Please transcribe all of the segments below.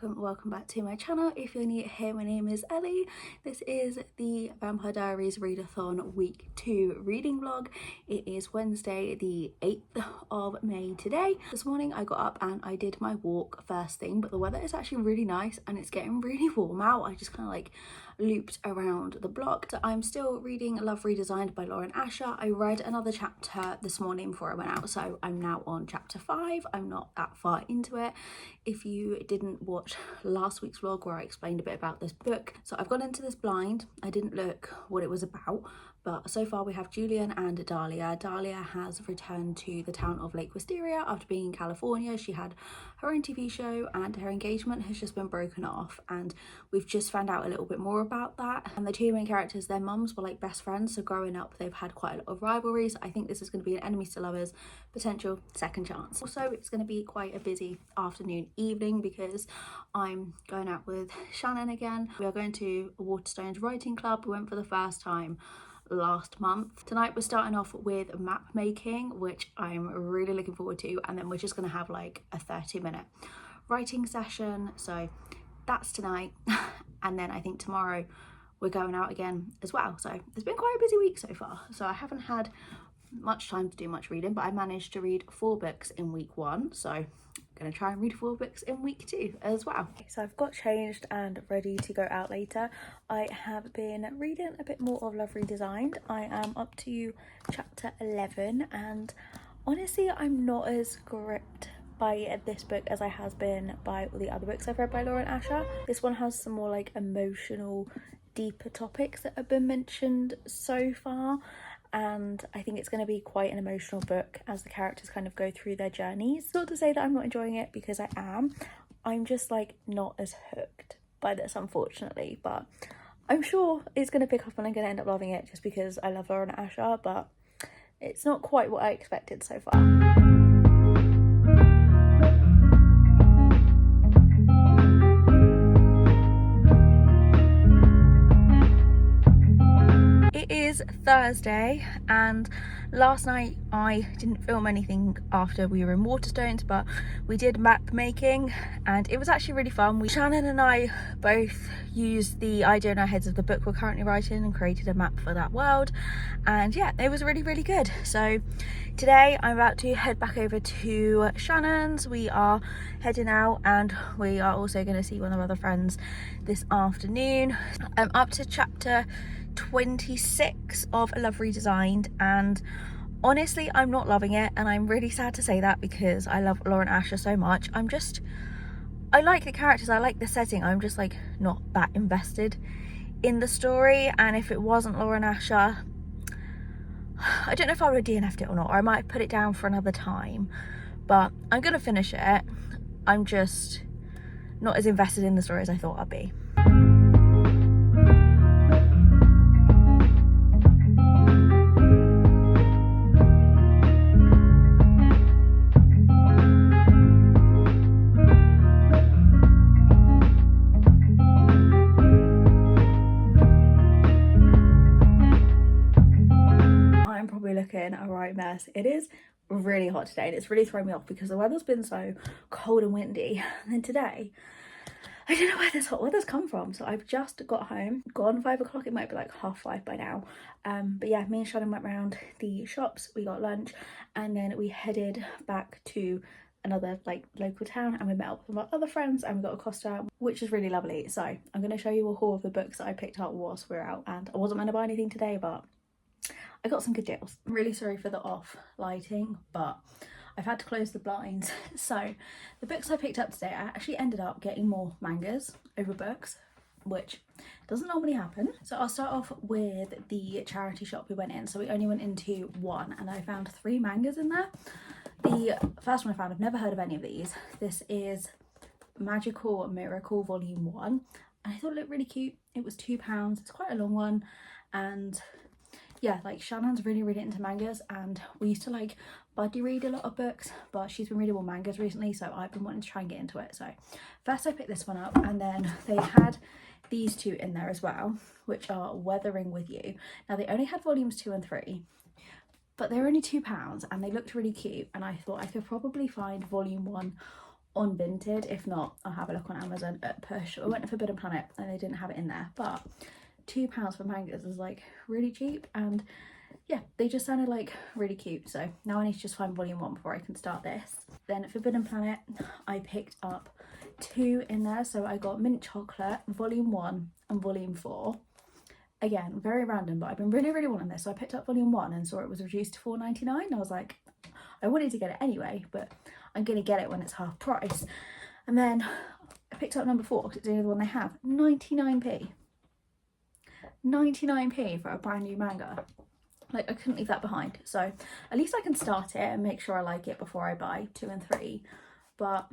welcome back to my channel. If you're new here, my name is Ellie. This is the Vampire Diaries Readathon week 2 reading vlog. It is Wednesday the 8th of May today. This morning I got up and I did my walk first thing, but the weather is actually really nice and it's getting really warm out. I just kind of like looped around the block. So I'm still reading Love Redesigned by Lauren Asher. I read another chapter this morning before I went out, so I'm now on chapter 5. I'm not that far into it. If you didn't watch last week's vlog where I explained a bit about this book, so I've gone into this blind. I didn't look what it was about, but so far we have Julian and Dahlia. Dahlia has returned to the town of Lake Wisteria after being in California. She had her own TV show and her engagement has just been broken off, and we've just found out a little bit more about that. And the two main characters, their mums were like best friends, so growing up they've had quite a lot of rivalries. I think this is going to be an enemies to lovers, potential second chance. Also, it's going to be quite a busy afternoon evening because I'm going out with Shannon again. We are going to Waterstone's writing club. We went for the first time last month. Tonight we're starting off with map making, which I'm really looking forward to, and then we're just going to have like a 30-minute writing session, so that's tonight. And then I think tomorrow we're going out again as well. So it's been quite a busy week so far, so I haven't had much time to do much reading, but I managed to read 4 books in week 1, so I'm gonna try and read 4 books in week 2 as well. So I've got changed and ready to go out later. I have been reading a bit more of Love Redesigned. I am up to chapter 11, and honestly I'm not as gripped by this book as I has been by all the other books I've read by Lauren Asher. This one has some more like emotional, deeper topics that have been mentioned so far, and I think it's going to be quite an emotional book as the characters kind of go through their journeys. Not to say that I'm not enjoying it, because I am. I'm just like not as hooked by this, unfortunately, but I'm sure it's going to pick up and I'm going to end up loving it just because I love Lauren Asher, but it's not quite what I expected so far. It is Thursday, and last night I didn't film anything after we were in Waterstones, but we did map making and it was actually really fun. Shannon and I both used the idea in our heads of the book we're currently writing and created a map for that world, and yeah, it was really good. So today I'm about to head back over to Shannon's. We are heading out and we are also going to see one of our other friends this afternoon. I'm up to chapter 26 of Love Redesigned, and honestly I'm not loving it, and I'm really sad to say that because I love Lauren Asher so much. I like the characters, I like the setting, I'm just like not that invested in the story. And if it wasn't Lauren Asher, I don't know if I would have DNF'd it or not, or I might have put it down for another time, but I'm gonna finish it. I'm just not as invested in the story as I thought I'd be. Looking a right mess. It is really hot today and it's really thrown me off because the weather's been so cold and windy, and then today I don't know where this hot weather's come from. So I've just got home, gone 5 o'clock, it might be like 5:30 by now, but yeah, me and Shannon went around the shops, we got lunch, and then we headed back to another like local town and we met up with my other friends and we got a Costa, which is really lovely. So I'm going to show you a haul of the books that I picked up whilst we were out, and I wasn't meant to buy anything today, but I got some good deals. I'm really sorry for the off lighting, but I've had to close the blinds. So the books I picked up today, I actually ended up getting more mangas over books, which doesn't normally happen. So I'll start off with the charity shop we went in. So we only went into one and I found 3 mangas in there. The first one I found, I've never heard of any of these. This is Magical Miracle Volume 1. And I thought it looked really cute. It was £2. It's quite a long one, and yeah, like Shannon's really into mangas, and we used to like buddy read a lot of books, but she's been reading more mangas recently, so I've been wanting to try and get into it. So first I picked this one up, and then they had these 2 in there as well, which are Weathering With You. Now they only had volumes 2 and 3, but they're only £2 and they looked really cute, and I thought I could probably find volume 1 on Vinted. If not, I'll have a look on Amazon at push. I went to Forbidden Planet and they didn't have it in there, but £2 for mangas is like really cheap, and yeah, they just sounded like really cute. So now I need to just find volume 1 before I can start this. Then at Forbidden Planet I picked up 2 in there, so I got Mint Chocolate volume 1 and volume 4. Again, very random, but I've been really wanting this, so I picked up volume 1 and saw it was reduced to £4.99. I was like, I wanted to get it anyway, but I'm gonna get it when it's half price. And then I picked up number 4 because it's the only one they have. 99p. 99p for a brand new manga. Like, I couldn't leave that behind. So at least I can start it and make sure I like it before I buy 2 and 3. But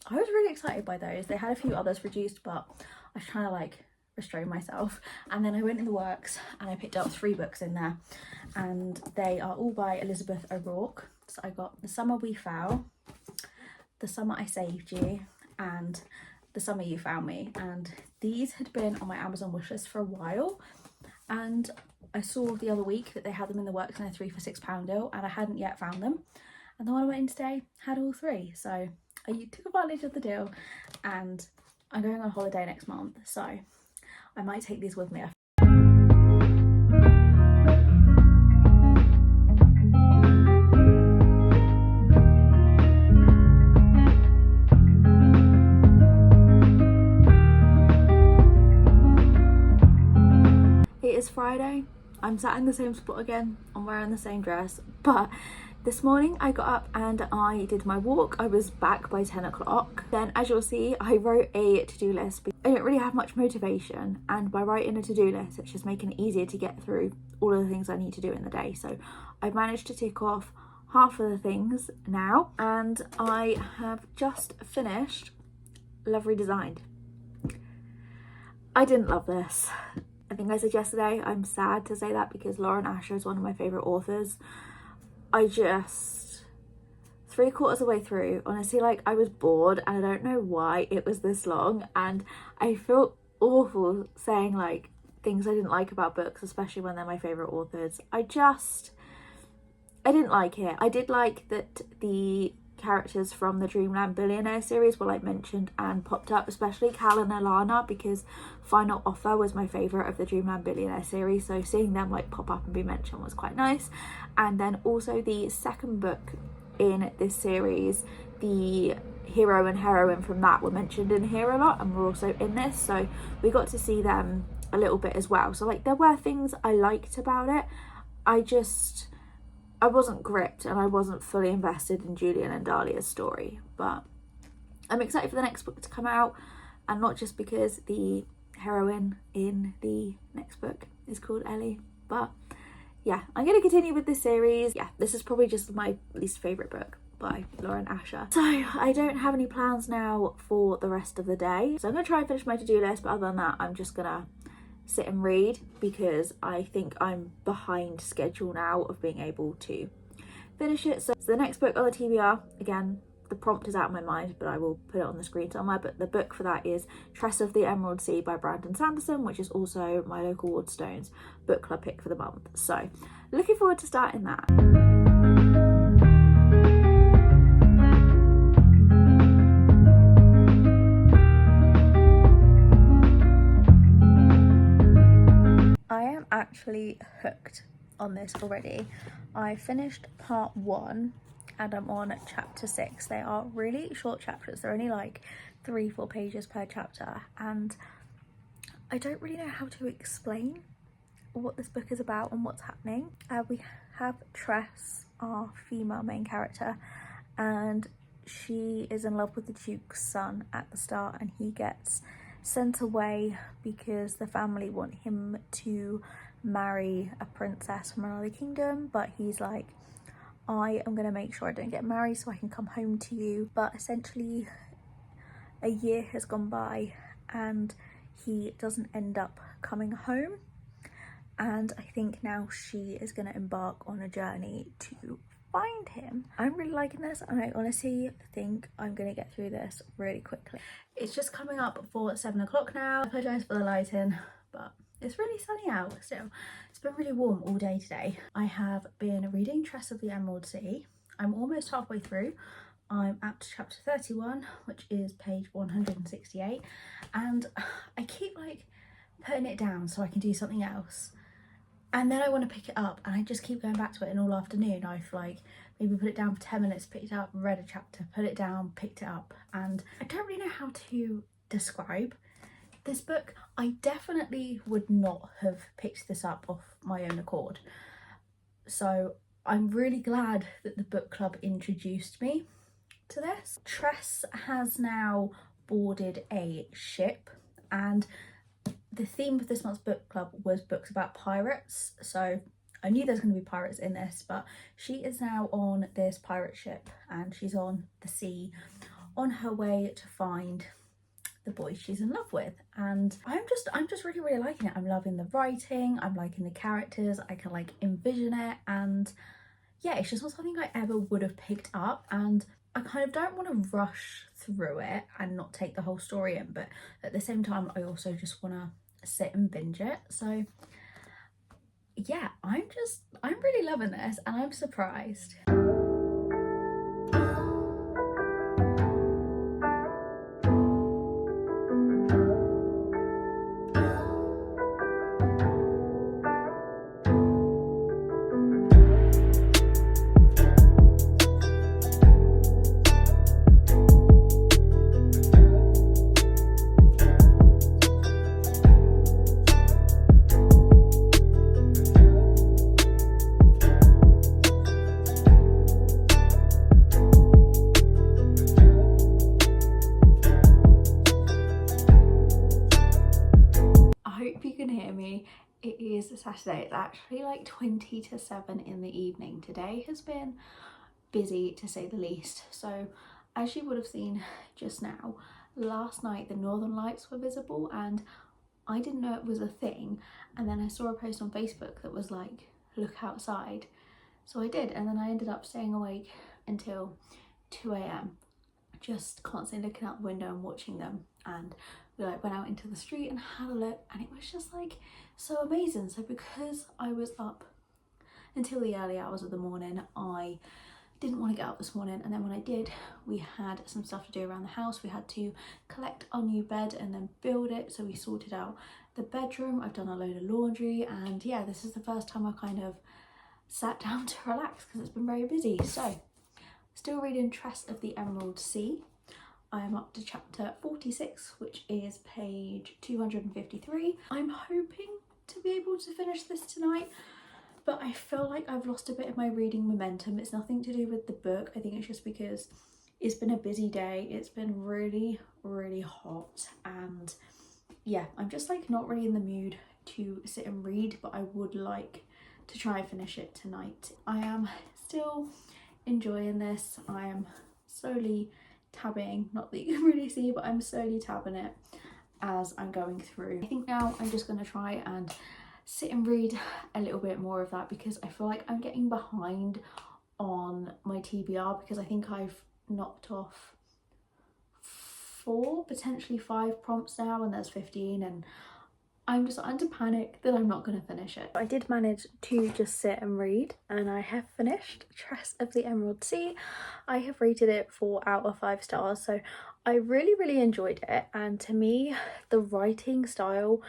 I was really excited by those. They had a few others reduced, but I was trying to like restrain myself. And then I went in the works and I picked up 3 books in there, and they are all by Elizabeth O'Rourke. So I got The Summer We Fell, The Summer I Saved You, and The Summer You Found Me. And these had been on my Amazon wishlist for a while, and I saw the other week that they had them in the works in a 3 for £6 deal, and I hadn't yet found them. And the one I went in today had all 3, so I took advantage of the deal, and I'm going on holiday next month, so I might take these with me. It is Friday. I'm sat in the same spot again. I'm wearing the same dress, but this morning I got up and I did my walk. I was back by 10 o'clock. Then, as you'll see, I wrote a to-do list. I didn't really have much motivation, and by writing a to-do list, it's just making it easier to get through all of the things I need to do in the day. So I've managed to tick off half of the things now, and I have just finished Love Redesigned. I didn't love this. I think I said yesterday, I'm sad to say that because Lauren Asher is one of my favourite authors. I just, 3/4 of the way through, honestly, like, I was bored, and I don't know why it was this long, and I feel awful saying like things I didn't like about books, especially when they're my favourite authors. I didn't like it. I did like that the characters from the Dreamland Billionaire series were like mentioned and popped up, especially Cal and Alana, because Final Offer was my favourite of the Dreamland Billionaire series, so seeing them like pop up and be mentioned was quite nice. And then also the second book in this series, the hero and heroine from that were mentioned in here a lot and were also in this, so we got to see them a little bit as well. So like, there were things I liked about it. I wasn't gripped and I wasn't fully invested in Julian and Dahlia's story, but I'm excited for the next book to come out, and not just because the heroine in the next book is called Ellie, but yeah, I'm going to continue with this series. Yeah, this is probably just my least favourite book by Lauren Asher. So I don't have any plans now for the rest of the day, so I'm going to try and finish my to-do list, but other than that, I'm just going to sit and read because I think I'm behind schedule now of being able to finish it. So the next book on the TBR, again, the prompt is out of my mind, but I will put it on the screen somewhere, but the book for that is Tress of the Emerald Sea by Brandon Sanderson, which is also my local Waterstones book club pick for the month. So looking forward to starting that. Actually hooked on this already. I finished part 1 and I'm on chapter 6. They are really short chapters. They're only like 3-4 pages per chapter, and I don't really know how to explain what this book is about and what's happening. We have Tress, our female main character, and she is in love with the Duke's son at the start, and he gets sent away because the family want him to marry a princess from another kingdom, but he's like, I am going to make sure I don't get married so I can come home to you. But essentially a year has gone by and he doesn't end up coming home, and I think now she is going to embark on a journey to find him. I'm really liking this, and I honestly think I'm going to get through this really quickly. It's just coming up for 7 o'clock now. I apologise for the lighting, but it's really sunny out still. It's been really warm all day today. I have been reading Tress of the Emerald Sea. I'm almost halfway through. I'm up to chapter 31, which is page 168, and I keep like putting it down so I can do something else, and then I want to pick it up and I just keep going back to it, and all afternoon I've like maybe put it down for 10 minutes, picked it up, read a chapter, put it down, picked it up, and I don't really know how to describe this book. I definitely would not have picked this up off my own accord, so I'm really glad that the book club introduced me to this. Tress has now boarded a ship, and the theme of this month's book club was books about pirates, so I knew there's going to be pirates in this, but she is now on this pirate ship and she's on the sea on her way to find the boy she's in love with, and I'm just really liking it. I'm loving the writing, I'm liking the characters, I can like envision it, and yeah, it's just not something I ever would have picked up, and I kind of don't want to rush through it and not take the whole story in, but at the same time I also just want to sit and binge it. So yeah, I'm really loving this and I'm surprised. It is Saturday. It's actually like 20 to 7 in the evening. Today has been busy to say the least. So as you would have seen just now, last night the northern lights were visible and I didn't know it was a thing, and then I saw a post on Facebook that was like, look outside, so I did, and then I ended up staying awake until 2 a.m. just constantly looking out the window and watching them, and we like went out into the street and had a look, and it was just like so amazing. So because I was up until the early hours of the morning, I didn't want to get up this morning, and then when I did, we had some stuff to do around the house. We had to collect our new bed and then build it, so we sorted out the bedroom. I've done a load of laundry, and yeah, this is the first time I kind of sat down to relax because it's been very busy. So still reading Tress of the Emerald Sea. I am up to chapter 46, which is page 253. I'm hoping to be able to finish this tonight, but I feel like I've lost a bit of my reading momentum. It's nothing to do with the book. I think it's just because it's been a busy day. It's been really hot, and yeah, I'm just like not really in the mood to sit and read, but I would like to try and finish it tonight. I am still enjoying this. I am slowly tabbing, not that you can really see, but I'm slowly tabbing it as I'm going through. I think now I'm just going to try and sit and read a little bit more of that, because I feel like I'm getting behind on my TBR, because I think I've knocked off 4, potentially 5 prompts now, and there's 15, and I'm just under panic that I'm not going to finish it. I did manage to just sit and read, and I have finished Tress of the Emerald Sea. I have rated it 4 out of 5 stars, so I really enjoyed it, and to me the writing style,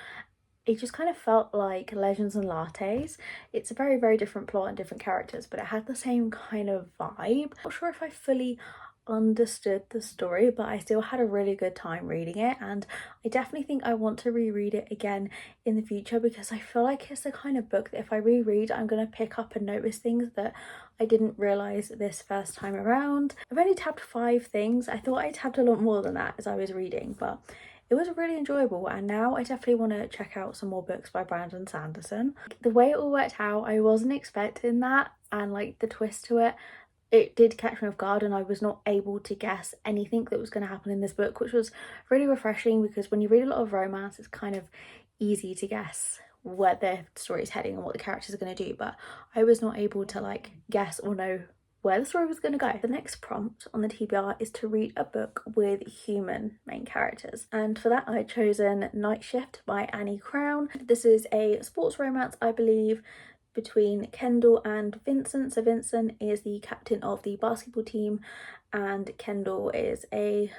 it just kind of felt like Legends and Lattes. It's a very different plot and different characters, but it had the same kind of vibe. Not sure if I fully understood the story, but I still had a really good time reading it, and I definitely think I want to reread it again in the future, because I feel like it's the kind of book that if I reread, I'm going to pick up and notice things that I didn't realise this first time around. I've only tabbed 5 things. I thought I tabbed a lot more than that as I was reading, but it was really enjoyable, and now I definitely want to check out some more books by Brandon Sanderson. The way it all worked out, I wasn't expecting that, and like the twist to it did catch me off guard, and I was not able to guess anything that was going to happen in this book, which was really refreshing, because when you read a lot of romance, it's kind of easy to guess where the story is heading and what the characters are going to do, but I was not able to like guess or know where the story was going to go. The next prompt on the TBR is to read a book with human main characters, and for that I've chosen Night Shift by Annie Crown. This is a sports romance, I believe, between Kendall and Vincent. So Vincent is the captain of the basketball team, and Kendall is a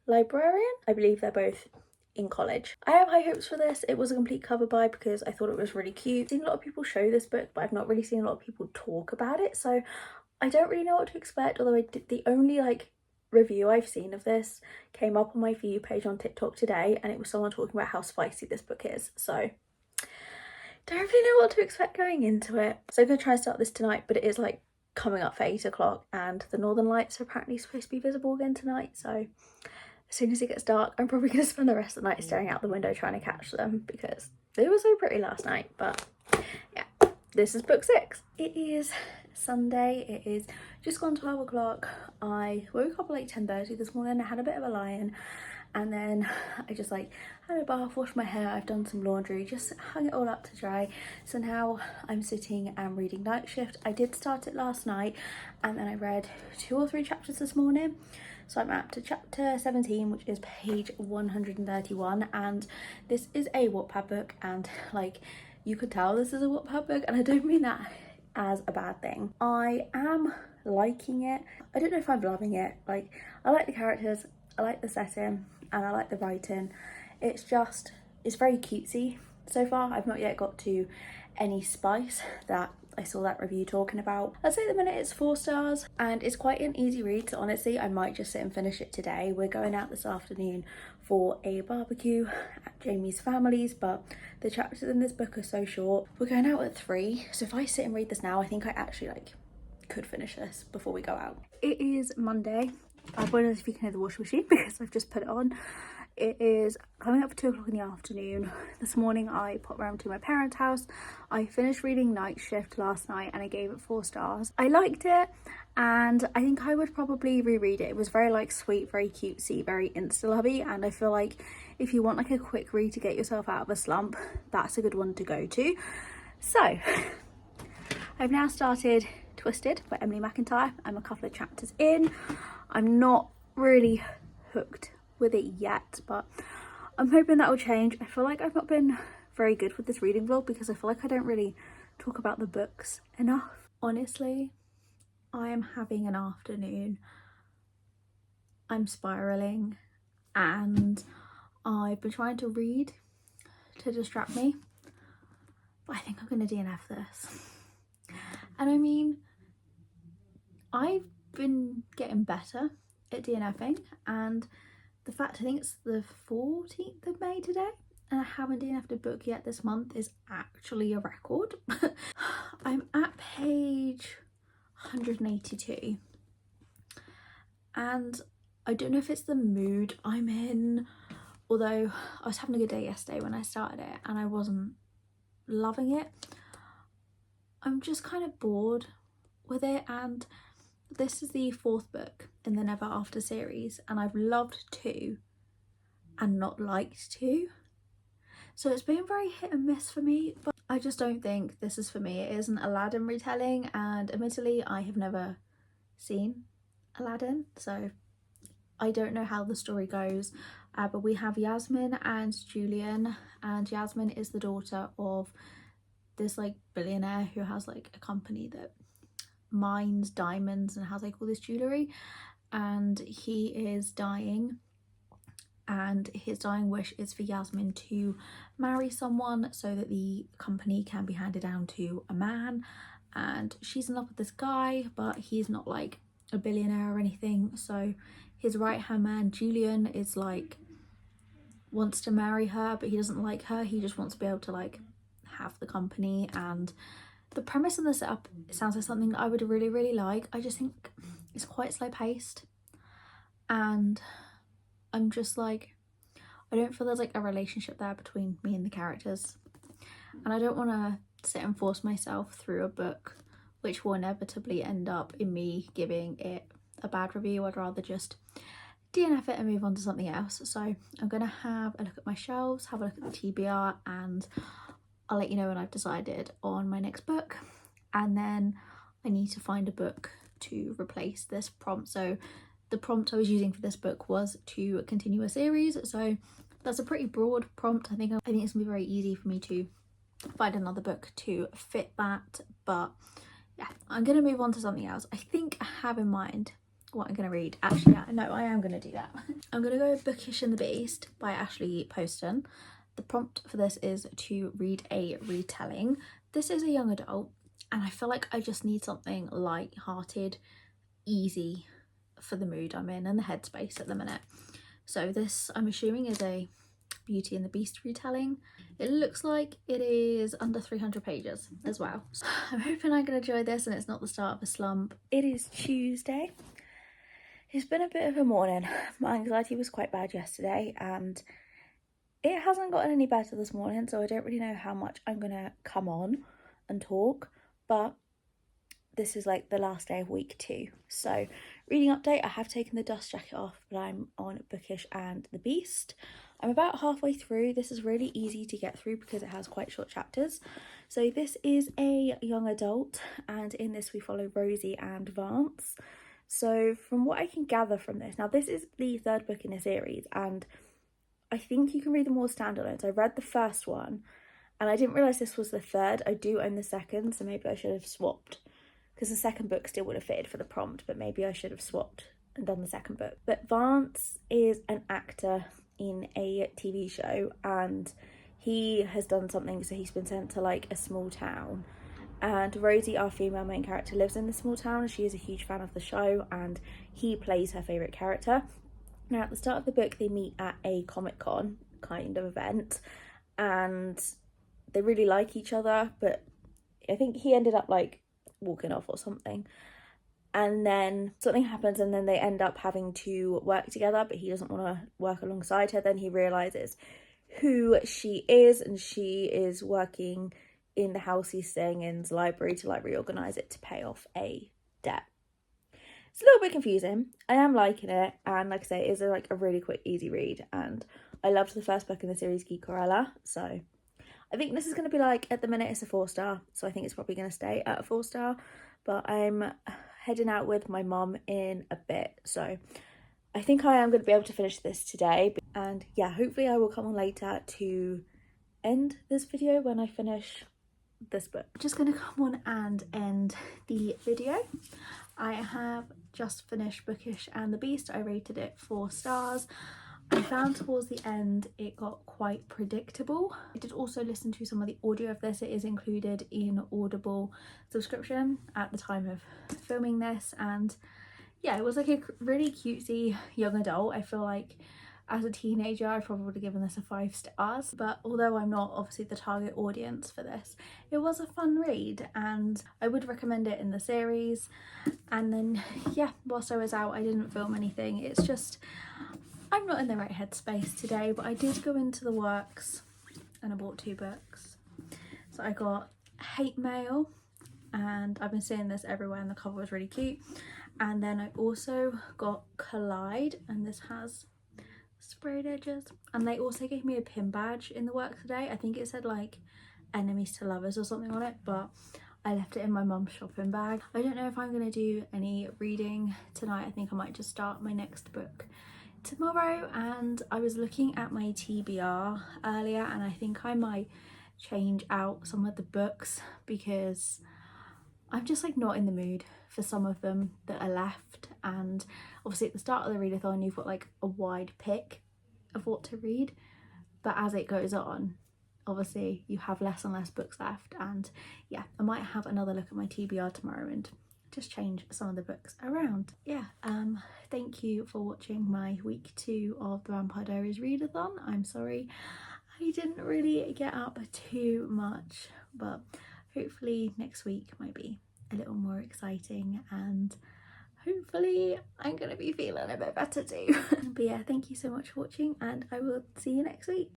librarian. I believe they're both in college. I have high hopes for this. It was a complete cover buy because I thought it was really cute. I've seen a lot of people show this book, but I've not really seen a lot of people talk about it, so I don't really know what to expect. Although I did, the only like review I've seen of this came up on my For You page on TikTok today, and it was someone talking about how spicy this book is, so don't really know what to expect going into it. So I'm gonna try and start this tonight, but it is like coming up for 8 o'clock and the northern lights are apparently supposed to be visible again tonight, so as soon as it gets dark I'm probably going to spend the rest of the night staring out the window trying to catch them because they were so pretty last night. But yeah, this is book 6. It is Sunday, it is just gone 12 o'clock. I woke up at like 10:30 this morning. I had a bit of a lie-in and then I just like had a bath, washed my hair, I've done some laundry, just hung it all up to dry. So now I'm sitting and reading Night Shift. I did start it last night and then I read 2 or 3 chapters this morning. So I'm up to chapter 17, which is page 131, and this is a Wattpad book, and like you could tell this is a Wattpad book, and I don't mean that as a bad thing. I am liking it. I don't know if I'm loving it. Like, I like the characters, I like the setting, and I like the writing. It's very cutesy so far. I've not yet got to any spice that I saw that review talking about. I'd say at the minute it's 4 stars and it's quite an easy read, so honestly I might just sit and finish it today. We're going out this afternoon for a barbecue at Jamie's family's, but the chapters in this book are so short. We're going out at 3, so if I sit and read this now I think I actually like could finish this before we go out. It is Monday. I wonder if you can hear the washing machine because I've just put it on. It is coming up for 2 o'clock in the afternoon. This morning I popped round to my parents' house. I finished reading Night Shift last night and I gave it 4 stars. I liked it and I think I would probably reread it. It was very like sweet, very cutesy, very insta-lovey, and I feel like if you want like a quick read to get yourself out of a slump, that's a good one to go to. So I've now started Twisted by Emily McIntyre. I'm a couple of chapters in. I'm not really hooked with it yet, but I'm hoping that will change. I feel like I've not been very good with this reading vlog because I feel like I don't really talk about the books enough. Honestly, I am having an afternoon. I'm spiraling and I've been trying to read to distract me, but I think I'm gonna DNF this. And I mean, I've been getting better at DNFing, and the fact I think it's the 14th of May today and I haven't DNF'd a book yet this month is actually a record. I'm at page 182 and I don't know if it's the mood I'm in, although I was having a good day yesterday when I started it and I wasn't loving it. I'm just kind of bored with it, and this is the 4th book in the Never After series and I've loved 2 and not liked 2. So it's been very hit and miss for me, but I just don't think this is for me. It is an Aladdin retelling and admittedly I have never seen Aladdin, so I don't know how the story goes. But we have Yasmin and Julian, and Yasmin is the daughter of this like billionaire who has like a company that mines diamonds and has like all this jewellery, and he is dying and his dying wish is for Yasmin to marry someone so that the company can be handed down to a man, and she's in love with this guy but he's not like a billionaire or anything, so his right hand man Julian is like wants to marry her but he doesn't like her, he just wants to be able to like have the company. And the premise and the setup sounds like something that I would really like. I just think it's quite slow paced and I'm just like, I don't feel there's like a relationship there between me and the characters, and I don't want to sit and force myself through a book which will inevitably end up in me giving it a bad review. I'd rather just DNF it and move on to something else. So I'm gonna have a look at my shelves, have a look at the TBR, and I'll let you know when I've decided on my next book. And then I need to find a book to replace this prompt. So the prompt I was using for this book was to continue a series, so that's a pretty broad prompt. I think it's gonna be very easy for me to find another book to fit that, but yeah, I'm gonna move on to something else. I think I have in mind what I'm going to read. Actually, no, I am going to do that. I'm going to go Bookish and the Beast by Ashley Poston. The prompt for this is to read a retelling. This is a young adult, and I feel like I just need something light-hearted, easy for the mood I'm in and the headspace at the minute. So this, I'm assuming, is a Beauty and the Beast retelling. It looks like it is under 300 pages as well. So I'm hoping I can enjoy this and it's not the start of a slump. It is Tuesday. It's been a bit of a morning. My anxiety was quite bad yesterday and it hasn't gotten any better this morning, so I don't really know how much I'm gonna come on and talk, but this is like the last day of week 2. So reading update, I have taken the dust jacket off, but I'm on Bookish and the Beast. I'm about halfway through. This is really easy to get through because it has quite short chapters. So this is a young adult, and in this we follow Rosie and Vance. So from what I can gather from this, now this is the 3rd book in a series, and I think you can read them all standalone. So I read the first one and I didn't realise this was the 3rd. I do own the 2nd, so maybe I should have swapped, because the 2nd book still would have fitted for the prompt, but maybe I should have swapped and done the 2nd book. But Vance is an actor in a TV show, and he has done something, so he's been sent to like a small town. And Rosie, our female main character, lives in the small town. She is a huge fan of the show, and he plays her favourite character. Now, at the start of the book, they meet at a Comic-Con kind of event, and they really like each other, but I think he ended up like walking off or something. And then something happens, and then they end up having to work together, but he doesn't want to work alongside her. Then he realises who she is, and she is working in the house he's staying in's library to like reorganise it to pay off a debt. It's a little bit confusing. I am liking it, and like I say, it is like a really quick, easy read, and I loved the first book in the series, Corella, so I think this is going to be like, at the minute it's a 4-star, so I think it's probably going to stay at a 4-star, but I'm heading out with my mum in a bit, so I think I am going to be able to finish this today. And yeah, hopefully I will come on later to end this video when I finish this book. I'm just going to come on and end the video. I have just finished Bookish and the Beast. I rated it 4 stars. I found towards the end it got quite predictable. I did also listen to some of the audio of this. It is included in Audible subscription at the time of filming this, and yeah, it was like a really cutesy young adult. I feel like as a teenager I probably would have given this a 5 stars, but although I'm not obviously the target audience for this, it was a fun read and I would recommend it in the series. And then yeah, whilst I was out I didn't film anything. It's just I'm not in the right headspace today, but I did go into the works and I bought 2 books. So I got Hate Mail, and I've been seeing this everywhere and the cover was really cute. And then I also got Collide, and this has sprayed edges. And they also gave me a pin badge in the work today. I think it said like enemies to lovers or something on it, but I left it in my mum's shopping bag. I don't know if I'm going to do any reading tonight. I think I might just start my next book tomorrow. And I was looking at my TBR earlier, and I think I might change out some of the books because I'm just like not in the mood for some of them that are left. And obviously at the start of the readathon you've got like a wide pick of what to read, but as it goes on obviously you have less and less books left. And yeah, I might have another look at my TBR tomorrow and just change some of the books around. Yeah, thank you for watching my week 2 of the Vampire Diaries Readathon. I'm sorry I didn't really get up too much, but hopefully next week might be a little more exciting and hopefully I'm gonna be feeling a bit better too. But yeah, thank you so much for watching and I will see you next week.